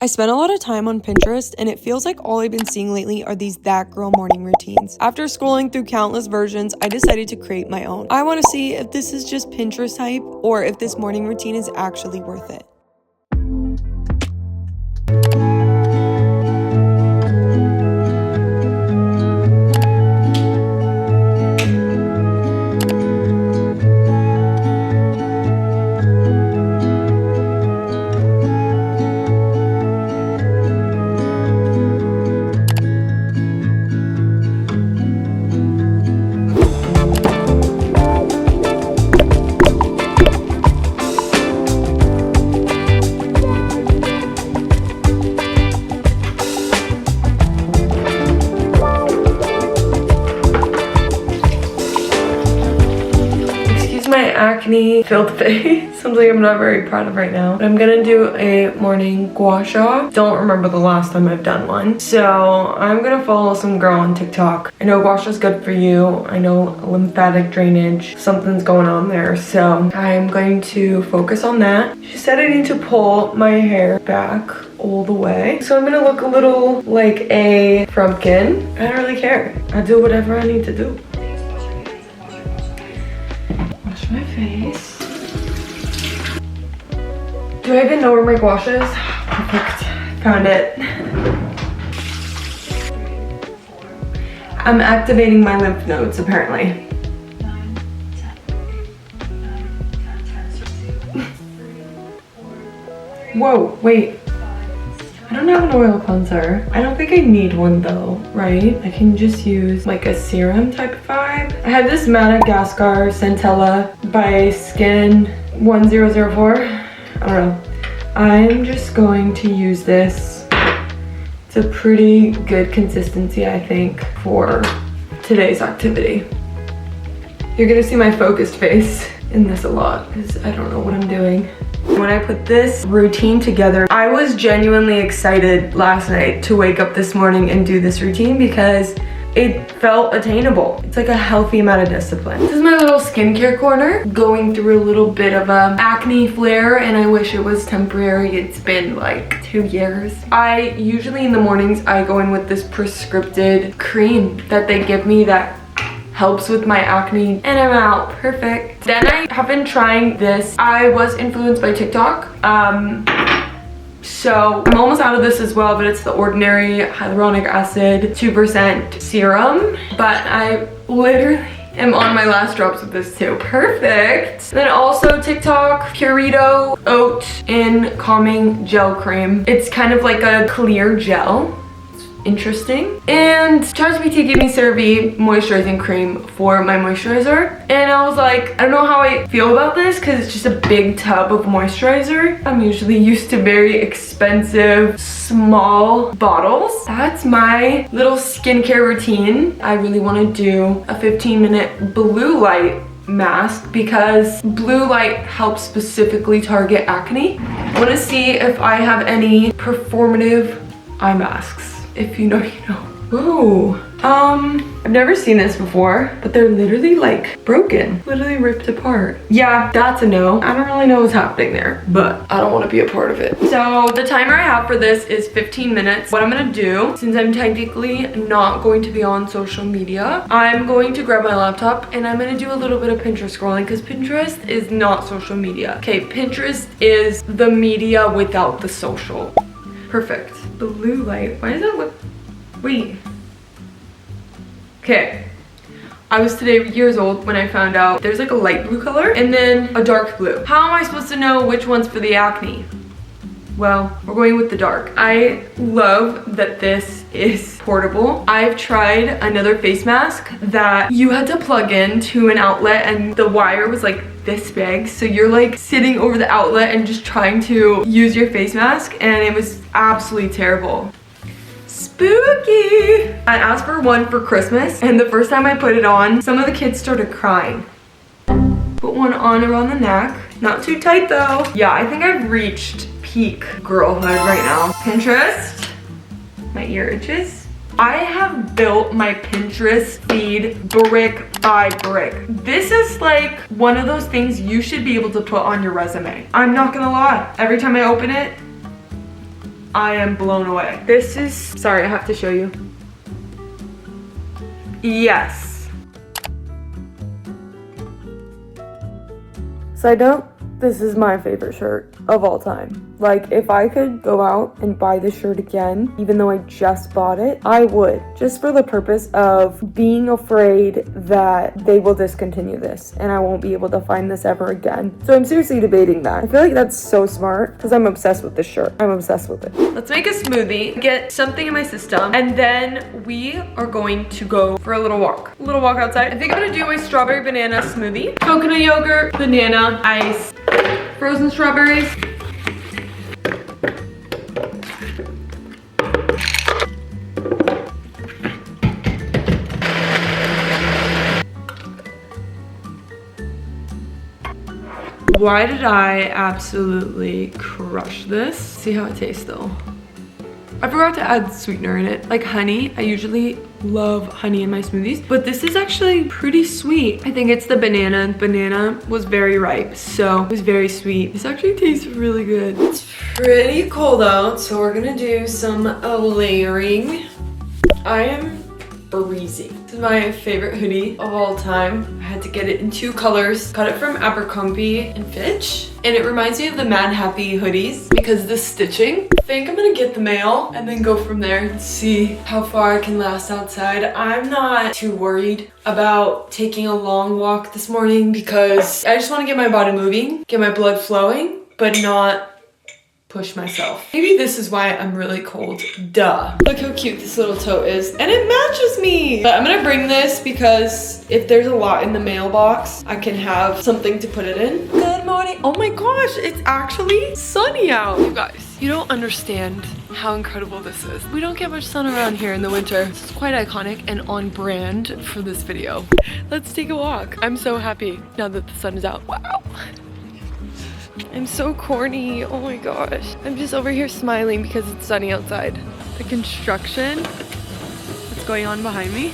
I spent a lot of time on Pinterest, and it feels like all I've been seeing lately are these that girl morning routines. After scrolling through countless versions, I decided to create my own. I want to see if this is just Pinterest hype or if this morning routine is actually worth it. My acne filled face, something I'm not very proud of right now. But I'm gonna do a morning gua sha. Don't remember the last time I've done one. So I'm gonna follow some girl on TikTok. I know gua sha is good for you. I know lymphatic drainage, something's going on there. So I'm going to focus on that. She said I need to pull my hair back all the way. So I'm gonna look a little like a frumpkin. I don't really care. I do whatever I need to do. My face. Do I even know where my gua sha is? Perfect. Found it. I'm activating my lymph nodes apparently. Whoa, wait. I don't have an oil cleanser. I don't think I need one though, right? I can just use like a serum type of vibe. I have this Madagascar Centella by Skin 1004. I don't know. I'm just going to use this. It's a pretty good consistency, I think, for today's activity. You're gonna see my focused face in this a lot because I don't know what I'm doing. When I put this routine together, I was genuinely excited last night to wake up this morning and do this routine because it felt attainable. It's like a healthy amount of discipline. This is my little skincare corner, going through a little bit of a acne flare, and I wish it was temporary. It's been like 2 years. I usually in the mornings, I go in with this prescripted cream that they give me that helps with my acne, and I'm out. Perfect. Then I have been trying this. I was influenced by TikTok. So I'm almost out of this as well, but it's the Ordinary Hyaluronic Acid 2% serum. But I literally am on my last drops of this too. Perfect. Then also TikTok, Purito Oat in Calming Gel Cream. It's kind of like a clear gel. Interesting. And ChatGPT gave me CeraVe moisturizing cream for my moisturizer, and I was like, I don't know how I feel about this because it's just a big tub of moisturizer. I'm usually used to very expensive small bottles. That's my little skincare routine. I really want to do a 15-minute blue light mask because blue light helps specifically target acne. I want to see if I have any performative eye masks. If you know, you know. Whoa. I've never seen this before, but they're literally like broken, literally ripped apart. Yeah, that's a no. I don't really know what's happening there, but I don't want to be a part of it. So the timer I have for this is 15 minutes. What I'm gonna do, since I'm technically not going to be on social media, I'm going to grab my laptop and I'm gonna do a little bit of Pinterest scrolling because Pinterest is not social media. Okay, Pinterest is the media without the social. Perfect. Blue light. Why does that look... Wait. Okay. I was today years old when I found out there's like a light blue color and then a dark blue. How am I supposed to know which one's for the acne? Well, we're going with the dark. I love that this is portable. I've tried another face mask that you had to plug in to an outlet and the wire was like this big. So you're like sitting over the outlet and just trying to use your face mask, and it was absolutely terrible. Spooky! I asked for one for Christmas, and the first time I put it on, some of the kids started crying. Put one on around the neck. Not too tight though. Yeah, I think I've reached peak girlhood right now. Pinterest. My ear itches. I have built my Pinterest feed brick by brick. This is like one of those things you should be able to put on your resume. I'm not gonna lie. Every time I open it, I am blown away. This is, sorry, I have to show you. Yes. Side note, this is my favorite shirt of all time. Like, if I could go out and buy this shirt again, even though I just bought it, I would. Just for the purpose of being afraid that they will discontinue this and I won't be able to find this ever again. So I'm seriously debating that. I feel like that's so smart because I'm obsessed with this shirt. I'm obsessed with it. Let's make a smoothie, get something in my system, and then we are going to go for a little walk. A little walk outside. I think I'm gonna do my strawberry banana smoothie. Coconut yogurt, banana, ice, frozen strawberries. Why did I absolutely crush this? See how it tastes though. I forgot to add sweetener in it, like honey. I usually love honey in my smoothies, but this is actually pretty sweet. I think it's the banana. Banana was very ripe, so it was very sweet. This actually tastes really good. It's pretty cold out, so we're gonna do some layering. I am freezing. This is my favorite hoodie of all time. I had to get it in 2 colors. Got it from Abercrombie and Fitch. And it reminds me of the Mad Happy hoodies because the stitching. I think I'm gonna get the mail and then go from there and see how far I can last outside. I'm not too worried about taking a long walk this morning because I just wanna get my body moving, get my blood flowing, but not push myself. Maybe this is why I'm really cold. Duh. Look how cute this little tote is. And it matches me. But I'm gonna bring this because if there's a lot in the mailbox, I can have something to put it in. Good morning. Oh my gosh, it's actually sunny out. You guys, you don't understand how incredible this is. We don't get much sun around here in the winter. This is quite iconic and on brand for this video. Let's take a walk. I'm so happy now that the sun is out. Wow. I'm so corny, oh my gosh. I'm just over here smiling because it's sunny outside. The construction that's going on behind me.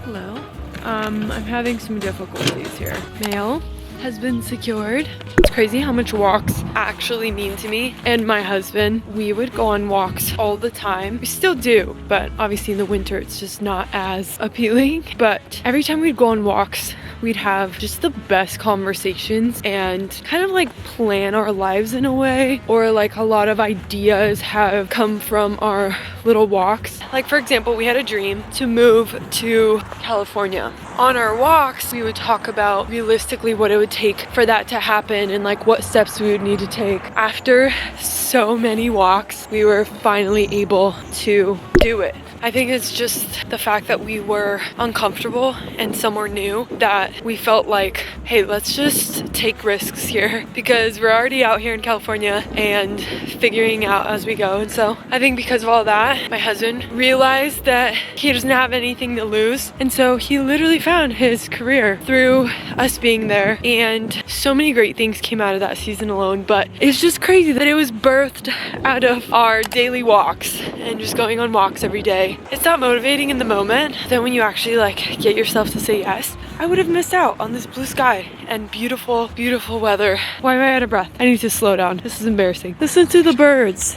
Hello. I'm having some difficulties here. Mail has been secured. It's crazy how much walks actually mean to me and my husband. We would go on walks all the time. We still do, but obviously in the winter it's just not as appealing. But every time we'd go on walks, we'd have just the best conversations and kind of like plan our lives in a way, or like a lot of ideas have come from our little walks. Like for example, we had a dream to move to California. On our walks, we would talk about realistically what it would take for that to happen and like what steps we would need to take. After so many walks, we were finally able to do it. I think it's just the fact that we were uncomfortable and somewhere new that we felt like, hey, let's just take risks here because we're already out here in California and figuring out as we go. And so I think because of all that, my husband realized that he doesn't have anything to lose. And so he literally found his career through us being there. And so many great things came out of that season alone. But it's just crazy that it was birthed out of our daily walks and just going on walks every day. It's not motivating in the moment. Then when you actually like get yourself to say yes, I would have missed out on this blue sky and beautiful, beautiful weather. Why am I out of breath? I need to slow down. This is embarrassing. Listen to the birds.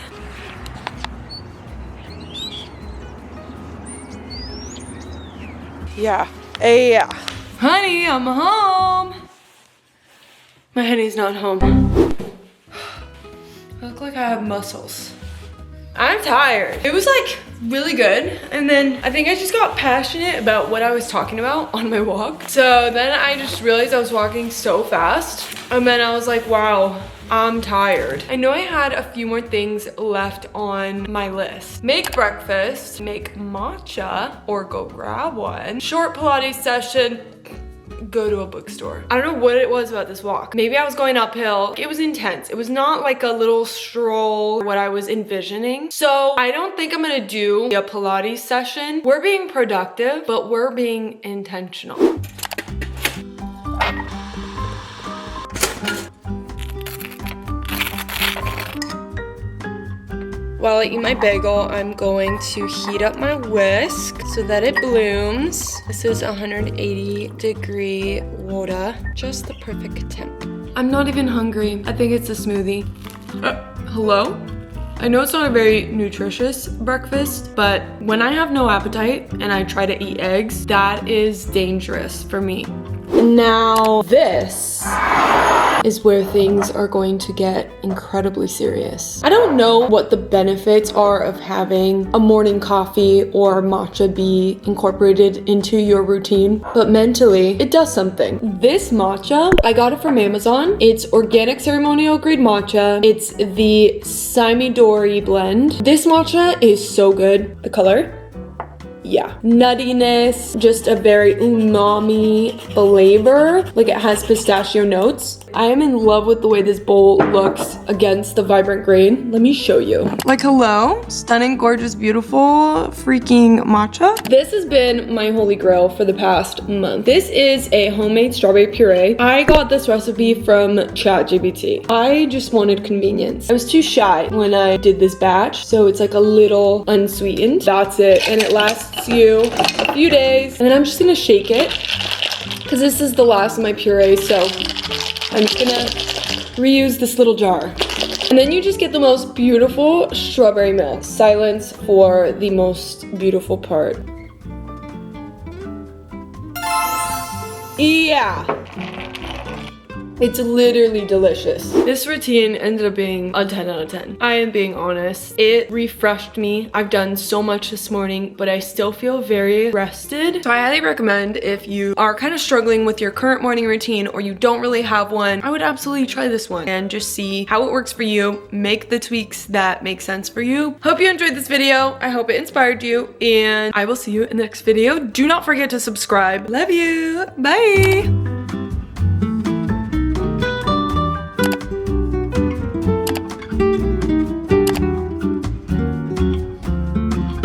Yeah. Yeah. Honey, I'm home. My honey's not home. I look like I have muscles. I'm tired. It was like really good. And then I think I just got passionate about what I was talking about on my walk. So then I just realized I was walking so fast. And then I was like, wow, I'm tired. I know I had a few more things left on my list. Make breakfast, make matcha, or go grab one. Short Pilates session, go to a bookstore. I don't know what it was about this walk. Maybe I was going uphill. It was intense. It was not like a little stroll, what I was envisioning. So I don't think I'm gonna do a Pilates session. We're being productive, but we're being intentional. While I eat my bagel, I'm going to heat up my whisk so that it blooms. This is 180-degree water, just the perfect temp. I'm not even hungry. I think it's a smoothie. Hello? I know it's not a very nutritious breakfast, but when I have no appetite and I try to eat eggs, that is dangerous for me. Now this is where things are going to get incredibly serious. I don't know what the benefits are of having a morning coffee or matcha be incorporated into your routine, but mentally it does something. This matcha, I got it from Amazon. It's organic ceremonial grade matcha. It's the Simidori blend. This matcha is so good. The color? Yeah, nuttiness, just a very umami flavor. Like it has pistachio notes. I am in love with the way this bowl looks against the vibrant green. Let me show you. Like, hello, stunning, gorgeous, beautiful, freaking matcha. This has been my holy grail for the past month. This is a homemade strawberry puree. I got this recipe from ChatGPT. I just wanted convenience. I was too shy when I did this batch, so it's like a little unsweetened. That's it, and it lasts you a few days, and then I'm just gonna shake it because this is the last of my puree, so I'm just gonna reuse this little jar. And then you just get the most beautiful strawberry milk. Silence for the most beautiful part. Yeah. It's literally delicious. This routine ended up being a 10 out of 10. I am being honest. It refreshed me. I've done so much this morning, but I still feel very rested. So I highly recommend if you are kind of struggling with your current morning routine or you don't really have one, I would absolutely try this one and just see how it works for you. Make the tweaks that make sense for you. Hope you enjoyed this video. I hope it inspired you, and I will see you in the next video. Do not forget to subscribe. Love you. Bye.